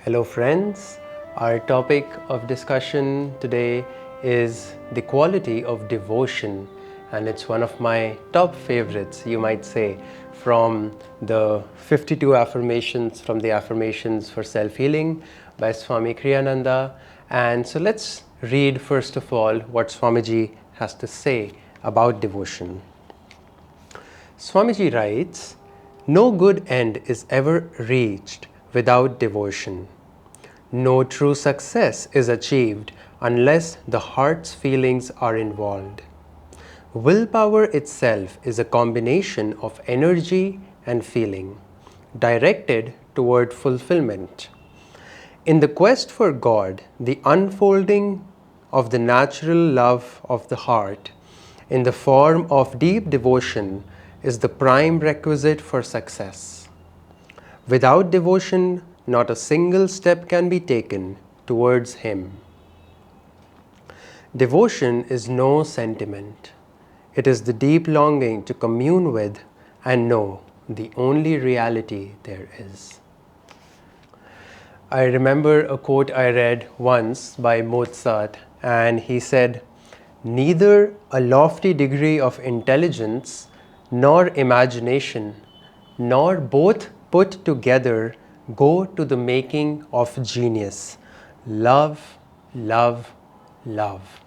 Hello friends, our topic of discussion today is the quality of devotion, and it's one of my top favorites, you might say, from the 52 affirmations from the Affirmations for Self-Healing by Swami Kriyananda. And so let's read first of all what Swamiji has to say about devotion. Swamiji writes, "No good end is ever reached without devotion. No true success is achieved unless the heart's feelings are involved. Willpower itself is a combination of energy and feeling, directed toward fulfillment. In the quest for God, the unfolding of the natural love of the heart in the form of deep devotion is the prime requisite for success. Without devotion, not a single step can be taken towards Him. Devotion is no sentiment. It is the deep longing to commune with and know the only reality there is." I remember a quote I read once by Mozart, and he said, "Neither a lofty degree of intelligence nor imagination, nor both put together, go to the making of genius. Love, love, love.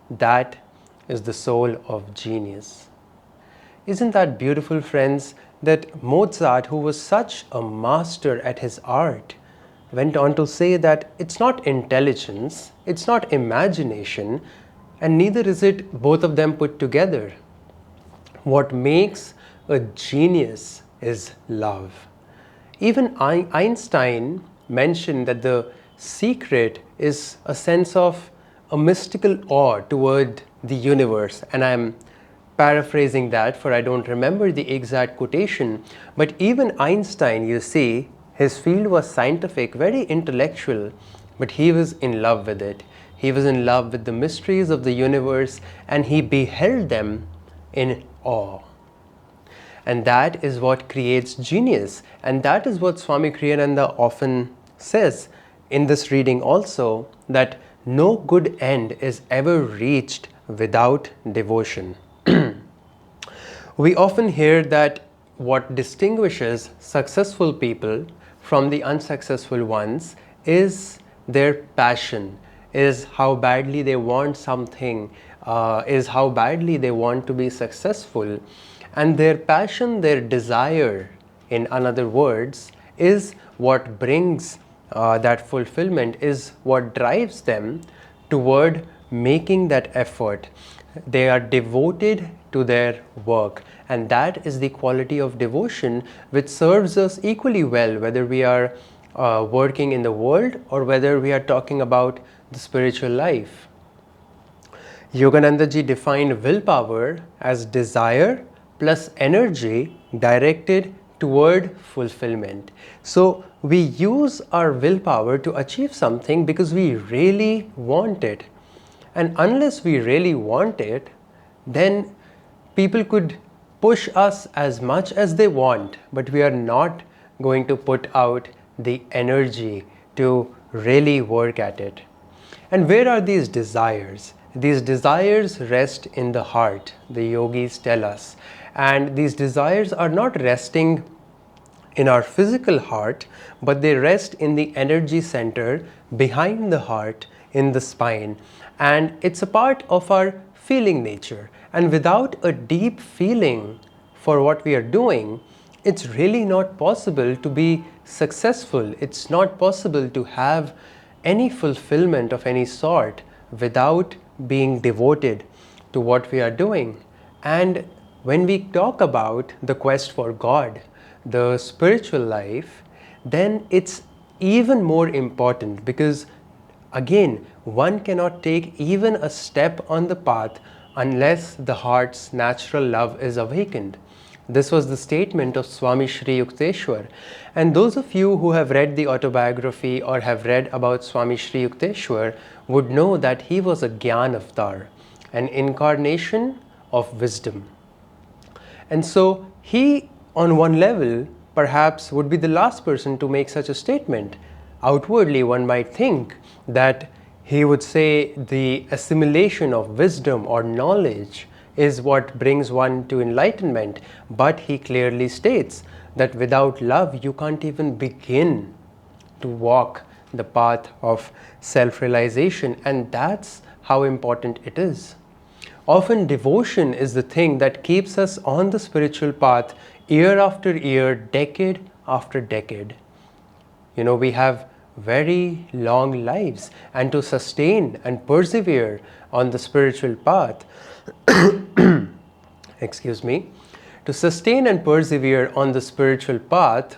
That is the soul of genius." Isn't that beautiful, friends, that Mozart, who was such a master at his art, went on to say that it's not intelligence, it's not imagination, and neither is it both of them put together. What makes a genius is love. Even Einstein mentioned that the secret is a sense of a mystical awe toward the universe. And I'm paraphrasing that, for I don't remember the exact quotation. But even Einstein, you see, his field was scientific, very intellectual, but he was in love with it. He was in love with the mysteries of the universe, and he beheld them in awe. And that is what creates genius. And that is what Swami Kriyananda often says in this reading also, that no good end is ever reached without devotion. We often hear that what distinguishes successful people from the unsuccessful ones is their passion, is how badly they want something, is how badly they want to be successful. And their passion, their desire, in other words, is what brings that fulfillment, is what drives them toward making that effort. They are devoted to their work, and that is the quality of devotion which serves us equally well, whether we are working in the world or whether we are talking about the spiritual life. Yogananda ji defined willpower as desire plus energy directed toward fulfillment. So we use our willpower to achieve something because we really want it. And unless we really want it, then people could push us as much as they want, but we are not going to put out the energy to really work at it. And where are these desires? These desires rest in the heart, the yogis tell us. And these desires are not resting in our physical heart, but they rest in the energy center behind the heart, in the spine. And it's a part of our feeling nature. And without a deep feeling for what we are doing, it's really not possible to be successful. It's not possible to have any fulfillment of any sort without being devoted to what we are doing. And when we talk about the quest for God, the spiritual life, then it's even more important, because again, one cannot take even a step on the path unless the heart's natural love is awakened. This was the statement of Swami Shri Yukteswar. And those of you who have read the autobiography or have read about Swami Shri Yukteswar would know that he was a Gyan avatar, an incarnation of wisdom. And so he, on one level, perhaps would be the last person to make such a statement. Outwardly, one might think that he would say the assimilation of wisdom or knowledge is what brings one to enlightenment, but he clearly states that without love you can't even begin to walk the path of self-realization, and that's how important it is. Often devotion is the thing that keeps us on the spiritual path year after year, decade after decade. We have very long lives, and to sustain and persevere on the spiritual path, excuse me, to sustain and persevere on the spiritual path,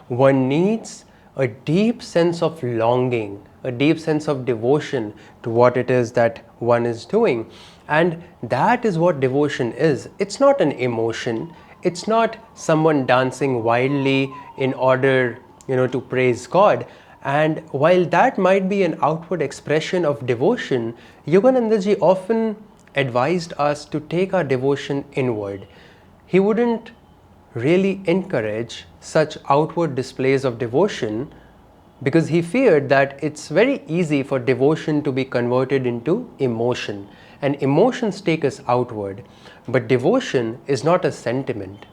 one needs a deep sense of longing, a deep sense of devotion to what it is that one is doing. And that is what devotion is. It's not an emotion. It's not someone dancing wildly in order, to praise God. And while that might be an outward expression of devotion, Yogananda ji often advised us to take our devotion inward. He wouldn't really encourage such outward displays of devotion because he feared that it's very easy for devotion to be converted into emotion, and emotions take us outward. But devotion is not a sentiment.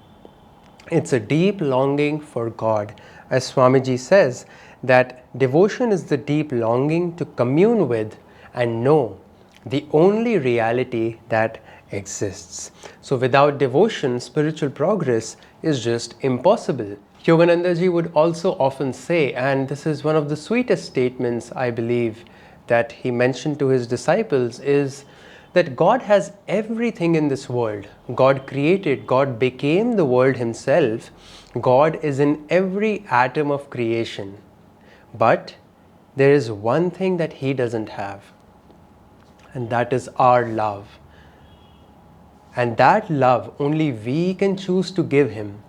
It's a deep longing for God. As Swamiji says, that devotion is the deep longing to commune with and know the only reality that exists. So without devotion, spiritual progress is just impossible. Yogananda ji would also often say, and this is one of the sweetest statements I believe that he mentioned to his disciples, is that God has everything in this world. God created, God became the world himself. God is in every atom of creation. But there is one thing that he doesn't have, and that is our love. And that love only we can choose to give him.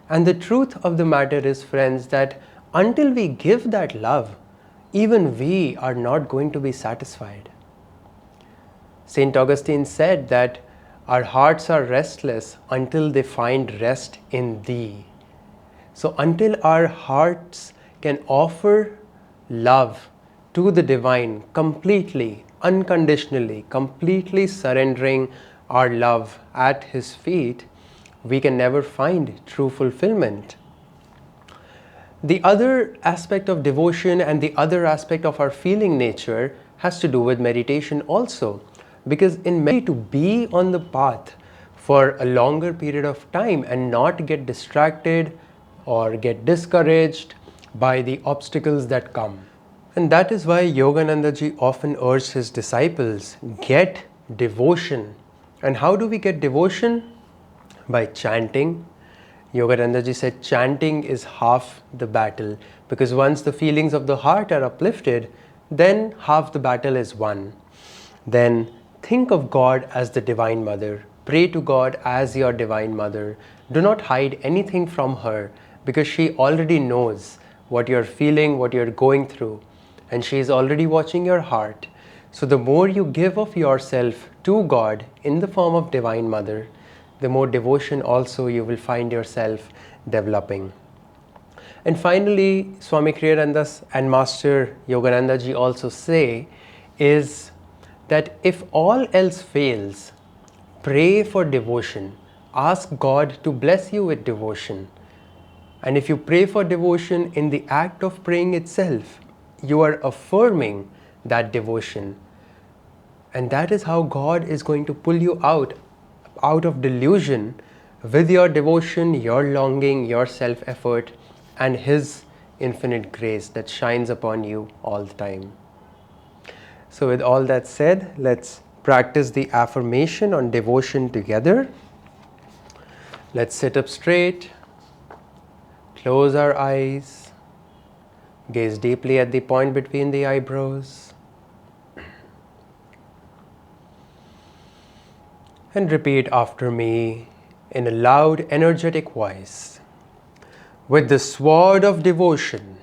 And the truth of the matter is, friends, that until we give that love, even we are not going to be satisfied. St. Augustine said that our hearts are restless until they find rest in thee. So until our hearts can offer love to the divine completely, unconditionally, completely surrendering our love at his feet, we can never find true fulfillment. The other aspect of devotion and the other aspect of our feeling nature has to do with meditation also. Because in meditation, to be on the path for a longer period of time and not get distracted or get discouraged by the obstacles that come. And that is why Yogananda ji often urged his disciples, get devotion. And how do we get devotion? By chanting. Yogananda ji said chanting is half the battle, because once the feelings of the heart are uplifted, then half the battle is won. Then think of God as the Divine Mother. Pray to God as your Divine Mother. Do not hide anything from her, because she already knows what you're feeling, what you're going through, and she is already watching your heart. So the more you give of yourself to God in the form of Divine Mother, the more devotion also you will find yourself developing. And finally, Swami Kriyananda and Master Yogananda ji also say is that if all else fails, pray for devotion. Ask God to bless you with devotion. And if you pray for devotion, in the act of praying itself, you are affirming that devotion. And that is how God is going to pull you out of delusion with your devotion, your longing, your self-effort, and his infinite grace that shines upon you all the time. So with all that said, let's practice the affirmation on devotion together. Let's sit up straight, close our eyes, gaze deeply at the point between the eyebrows, and repeat after me in a loud, energetic voice. With the sword of devotion,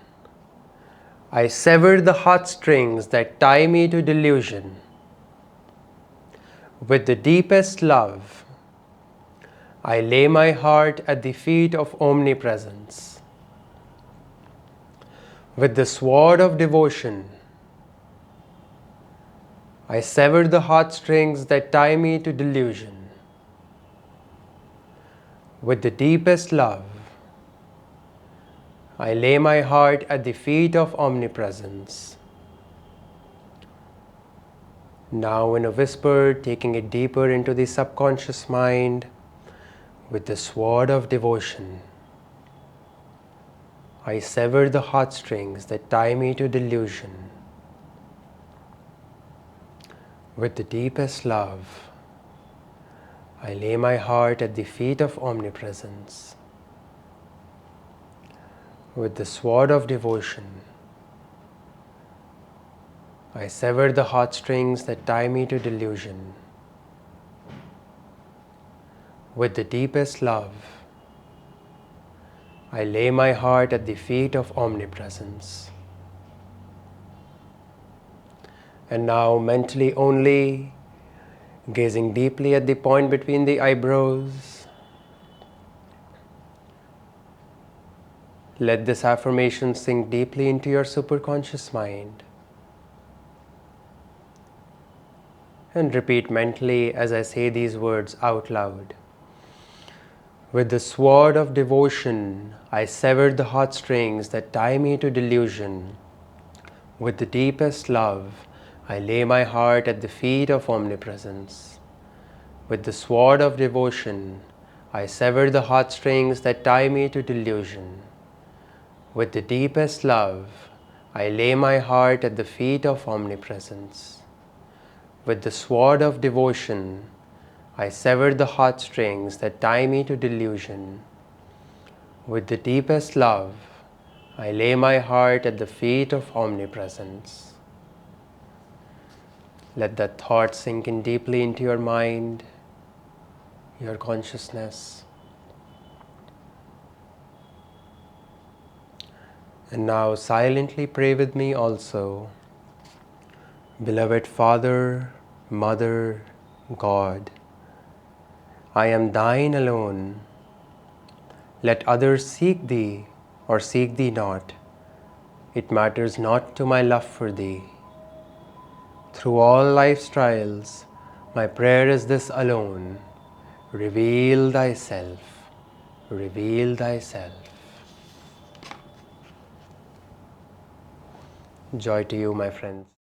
I sever the heartstrings that tie me to delusion. With the deepest love, I lay my heart at the feet of Omnipresence. With the sword of devotion, I sever the heartstrings that tie me to delusion. With the deepest love, I lay my heart at the feet of Omnipresence. Now in a whisper, taking it deeper into the subconscious mind, with the sword of devotion, I sever the heartstrings that tie me to delusion. With the deepest love, I lay my heart at the feet of Omnipresence. With the sword of devotion, I sever the heartstrings that tie me to delusion. With the deepest love, I lay my heart at the feet of Omnipresence. And now mentally only, gazing deeply at the point between the eyebrows, let this affirmation sink deeply into your superconscious mind. And repeat mentally as I say these words out loud. With the sword of devotion, I severed the heartstrings that tie me to delusion. With the deepest love, I lay my heart at the feet of Omnipresence. With the sword of devotion, I sever the heartstrings that tie me to delusion. With the deepest love, I lay my heart at the feet of Omnipresence. With the sword of devotion, I sever the heartstrings that tie me to delusion. With the deepest love, I lay my heart at the feet of Omnipresence. Let that thought sink in deeply into your mind, your consciousness. And now silently pray with me also. Beloved Father, Mother, God, I am thine alone. Let others seek thee or seek thee not. It matters not to my love for thee. Through all life's trials, my prayer is this alone. Reveal thyself. Reveal thyself. Joy to you, my friends.